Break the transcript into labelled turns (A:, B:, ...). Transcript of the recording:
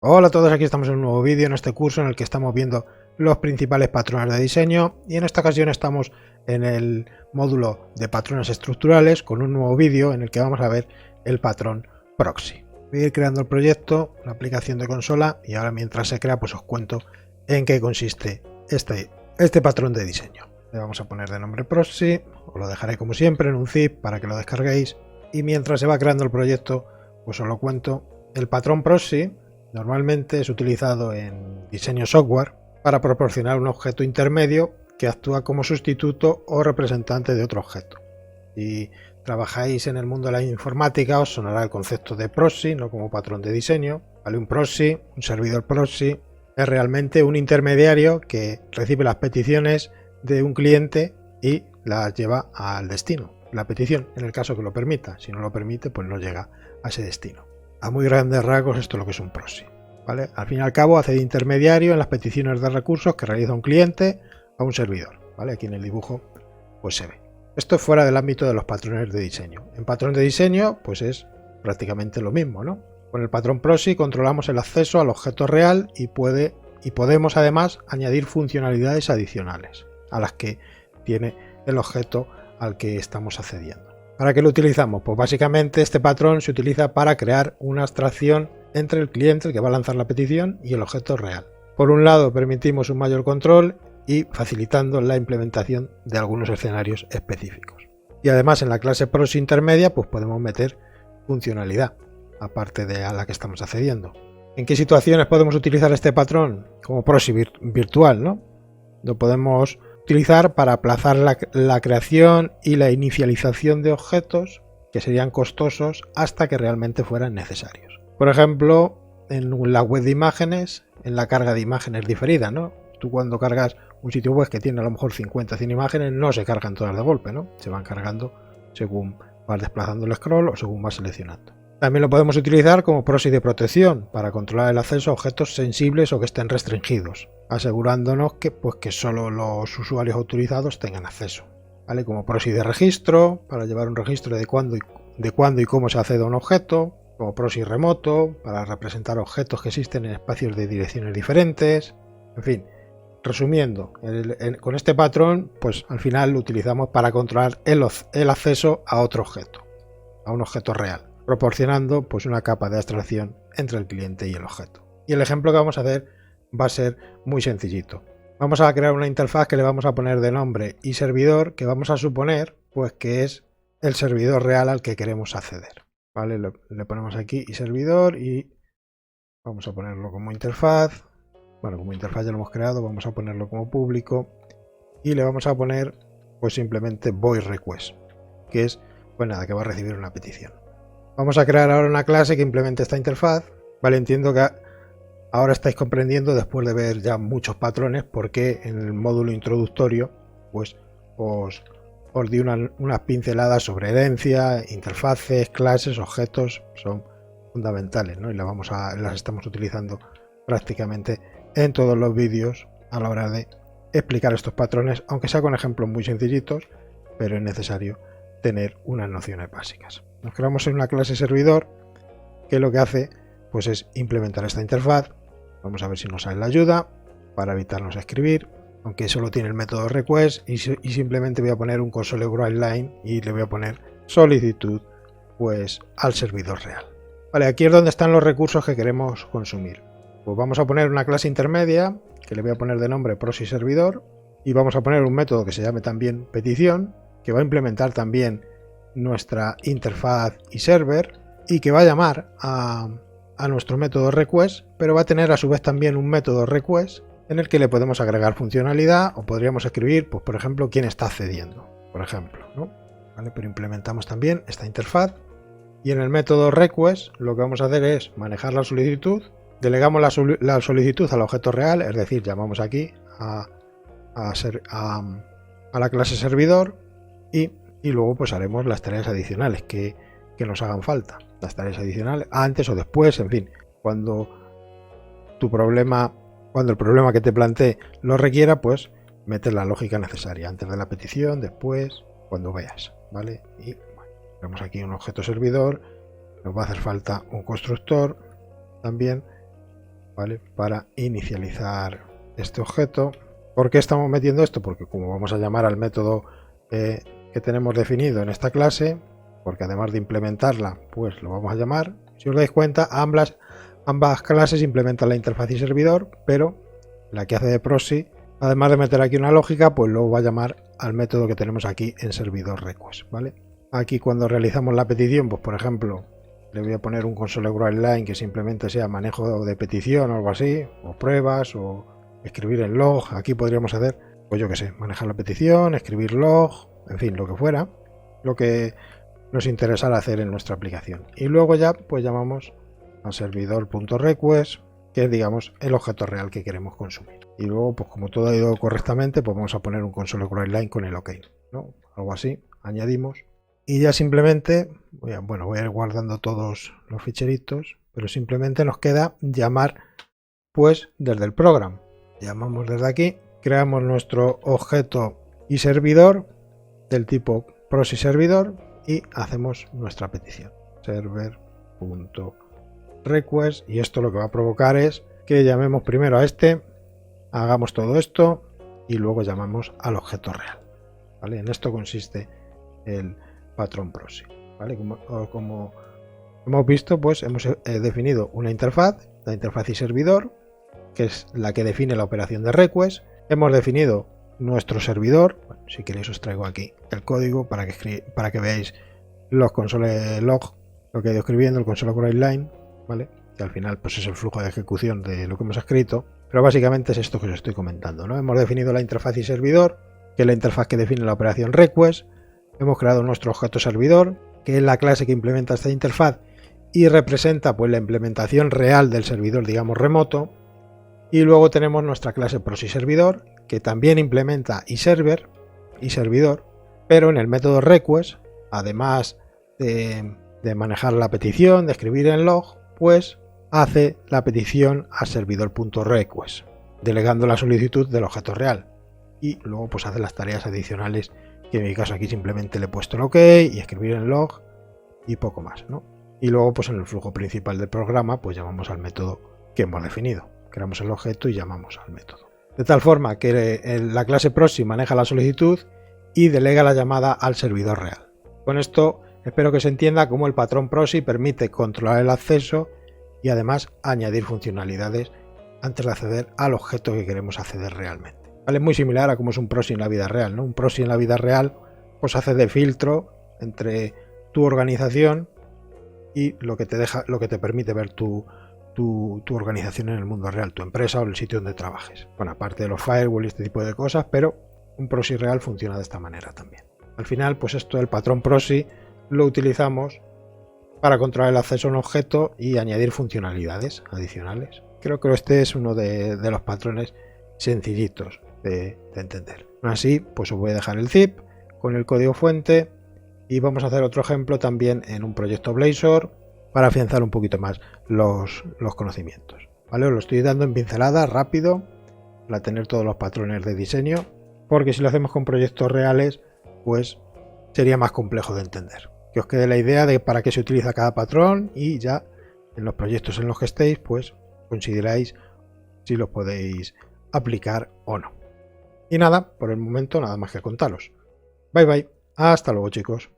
A: Hola a todos, aquí estamos en un nuevo vídeo en este curso en el que estamos viendo los principales patrones de diseño y en esta ocasión estamos en el módulo de patrones estructurales con un nuevo vídeo en el que vamos a ver el patrón proxy. Voy a ir creando el proyecto, la aplicación de consola y ahora mientras se crea pues os cuento en qué consiste este patrón de diseño. Le vamos a poner de nombre proxy, os lo dejaré como siempre en un zip para que lo descarguéis y mientras se va creando el proyecto pues os lo cuento. El patrón proxy normalmente es utilizado en diseño software para proporcionar un objeto intermedio que actúa como sustituto o representante de otro objeto. Si trabajáis en el mundo de la informática os sonará el concepto de proxy, no como patrón de diseño. ¿Vale? Un proxy, un servidor proxy, es realmente un intermediario que recibe las peticiones de un cliente y las lleva al destino. La petición, en el caso que lo permita. Si no lo permite, pues no llega a ese destino. A muy grandes rasgos esto es lo que es un proxy. ¿Vale? Al fin y al cabo hace de intermediario en las peticiones de recursos que realiza un cliente a un servidor. ¿Vale? Aquí en el dibujo pues se ve. Esto es fuera del ámbito de los patrones de diseño. En patrón de diseño pues es prácticamente lo mismo, ¿no? Con el patrón proxy controlamos el acceso al objeto real y podemos además añadir funcionalidades adicionales a las que tiene el objeto al que estamos accediendo. ¿Para qué lo utilizamos? Pues básicamente este patrón se utiliza para crear una abstracción entre el cliente, el que va a lanzar la petición, y el objeto real. Por un lado permitimos un mayor control y facilitando la implementación de algunos escenarios específicos. Y además en la clase proxy intermedia pues podemos meter funcionalidad, aparte de a la que estamos accediendo. ¿En qué situaciones podemos utilizar este patrón? Como proxy virtual, ¿no? Lo podemos utilizar para aplazar la creación y la inicialización de objetos que serían costosos hasta que realmente fueran necesarios. Por ejemplo, en la web de imágenes, en la carga de imágenes diferida, ¿no? Tú cuando cargas un sitio web que tiene a lo mejor 50 100 imágenes, no se cargan todas de golpe, ¿no? Se van cargando según vas desplazando el scroll o según vas seleccionando. También lo podemos utilizar como proxy de protección para controlar el acceso a objetos sensibles o que estén restringidos, asegurándonos que solo los usuarios autorizados tengan acceso. ¿Vale? Como proxy de registro, para llevar un registro de cuándo y cómo se accede a un objeto, como proxy remoto, para representar objetos que existen en espacios de direcciones diferentes. En fin, resumiendo, con este patrón, pues al final lo utilizamos para controlar el acceso a otro objeto, a un objeto real, proporcionando pues una capa de abstracción entre el cliente y el objeto. Y el ejemplo que vamos a hacer va a ser muy sencillito. Vamos a crear una interfaz que le vamos a poner de nombre y servidor, que vamos a suponer pues que es el servidor real al que queremos acceder. ¿Vale? Le ponemos aquí y servidor y vamos a ponerlo como interfaz. Bueno, como interfaz ya lo hemos creado, vamos a ponerlo como público y le vamos a poner pues simplemente void request, que es pues nada, que va a recibir una petición. Vamos a crear ahora una clase que implemente esta interfaz. Vale, entiendo que ahora estáis comprendiendo, después de ver ya muchos patrones, por qué en el módulo introductorio pues os di unas pinceladas sobre herencia, interfaces, clases, objetos, son fundamentales, ¿no? Y las estamos utilizando prácticamente en todos los vídeos a la hora de explicar estos patrones, aunque sea con ejemplos muy sencillitos, pero es necesario tener unas nociones básicas. Nos creamos en una clase servidor que lo que hace pues es implementar esta interfaz. Vamos a ver si nos sale la ayuda para evitarnos escribir, aunque solo tiene el método request y simplemente voy a poner un console.writeLine y le voy a poner solicitud pues al servidor real. Vale, aquí es donde están los recursos que queremos consumir. Pues vamos a poner una clase intermedia que le voy a poner de nombre proxy servidor y vamos a poner un método que se llame también petición, que va a implementar también nuestra interfaz y server y que va a llamar a nuestro método request, pero va a tener a su vez también un método request en el que le podemos agregar funcionalidad o podríamos escribir, pues por ejemplo, quién está accediendo, por ejemplo, ¿no? ¿Vale? Pero implementamos también esta interfaz y en el método request lo que vamos a hacer es manejar la solicitud, delegamos la solicitud al objeto real, es decir, llamamos aquí a la clase servidor y luego pues haremos las tareas adicionales que nos hagan falta, las tareas adicionales antes o después, en fin, cuando el problema que te plantee lo requiera, pues meter la lógica necesaria antes de la petición, después, cuando veas, ¿vale? Y bueno, tenemos aquí un objeto servidor, nos va a hacer falta un constructor también ¿vale? Para inicializar este objeto. ¿Por qué estamos metiendo esto? Porque como vamos a llamar al método que tenemos definido en esta clase, porque además de implementarla, pues lo vamos a llamar. Si os dais cuenta, ambas clases implementan la interfaz y servidor, pero la que hace de proxy, además de meter aquí una lógica, pues luego va a llamar al método que tenemos aquí en servidor request, ¿vale? Aquí cuando realizamos la petición, pues por ejemplo, le voy a poner un console.writeLine que simplemente sea manejo de petición o algo así, o pruebas, o escribir el log. Aquí podríamos hacer, pues yo que sé, manejar la petición, escribir log, en fin, lo que fuera, lo que nos interesara hacer en nuestra aplicación. Y luego ya pues llamamos a servidor.request, que es digamos el objeto real que queremos consumir. Y luego pues como todo ha ido correctamente, pues vamos a poner un console.writeLine con el OK, ¿no? Algo así, añadimos. Y ya simplemente, voy a ir guardando todos los ficheritos, pero simplemente nos queda llamar pues desde el programa. Llamamos desde aquí, creamos nuestro objeto y servidor del tipo proxy servidor y hacemos nuestra petición. Server.request, y esto lo que va a provocar es que llamemos primero a este, hagamos todo esto y luego llamamos al objeto real, ¿vale? En esto consiste el patrón proxy, ¿vale? Como hemos visto, pues hemos definido una interfaz, la interfaz y servidor, que es la que define la operación de request. Hemos definido nuestro servidor. Bueno, si queréis os traigo aquí el código para que veáis los console log, lo que he ido escribiendo, el console.writeLine, ¿vale? Que al final pues es el flujo de ejecución de lo que hemos escrito, pero básicamente es esto que os estoy comentando, ¿no? Hemos definido la interfaz y servidor, que es la interfaz que define la operación request. Hemos creado nuestro objeto servidor, que es la clase que implementa esta interfaz y representa pues la implementación real del servidor, digamos remoto. Y luego tenemos nuestra clase proxy servidor, que también implementa iServer y servidor, pero en el método request, además de manejar la petición, de escribir en log, pues hace la petición a servidor.request, delegando la solicitud del objeto real. Y luego pues hace las tareas adicionales, que en mi caso aquí simplemente le he puesto el OK y escribir en log y poco más, ¿no? Y luego pues en el flujo principal del programa pues llamamos al método que hemos definido. Creamos el objeto y llamamos al método. De tal forma que la clase proxy maneja la solicitud y delega la llamada al servidor real. Con esto espero que se entienda cómo el patrón proxy permite controlar el acceso y además añadir funcionalidades antes de acceder al objeto que queremos acceder realmente. ¿Vale? Muy similar a cómo es un proxy en la vida real, ¿no? Un proxy en la vida real pues hace de filtro entre tu organización y lo que te permite ver tu organización en el mundo real, tu empresa o el sitio donde trabajes. Bueno, aparte de los firewall y este tipo de cosas, pero un proxy real funciona de esta manera también. Al final, pues esto del patrón proxy lo utilizamos para controlar el acceso a un objeto y añadir funcionalidades adicionales. Creo que este es uno de los patrones sencillitos de entender. Así, pues os voy a dejar el zip con el código fuente y vamos a hacer otro ejemplo también en un proyecto Blazor para afianzar un poquito más los conocimientos. ¿Vale? Os lo estoy dando en pinceladas rápido para tener todos los patrones de diseño, porque si lo hacemos con proyectos reales, pues sería más complejo de entender. Que os quede la idea de para qué se utiliza cada patrón y ya en los proyectos en los que estéis, pues consideráis si los podéis aplicar o no. Y nada, por el momento nada más que contaros. Bye bye, hasta luego chicos.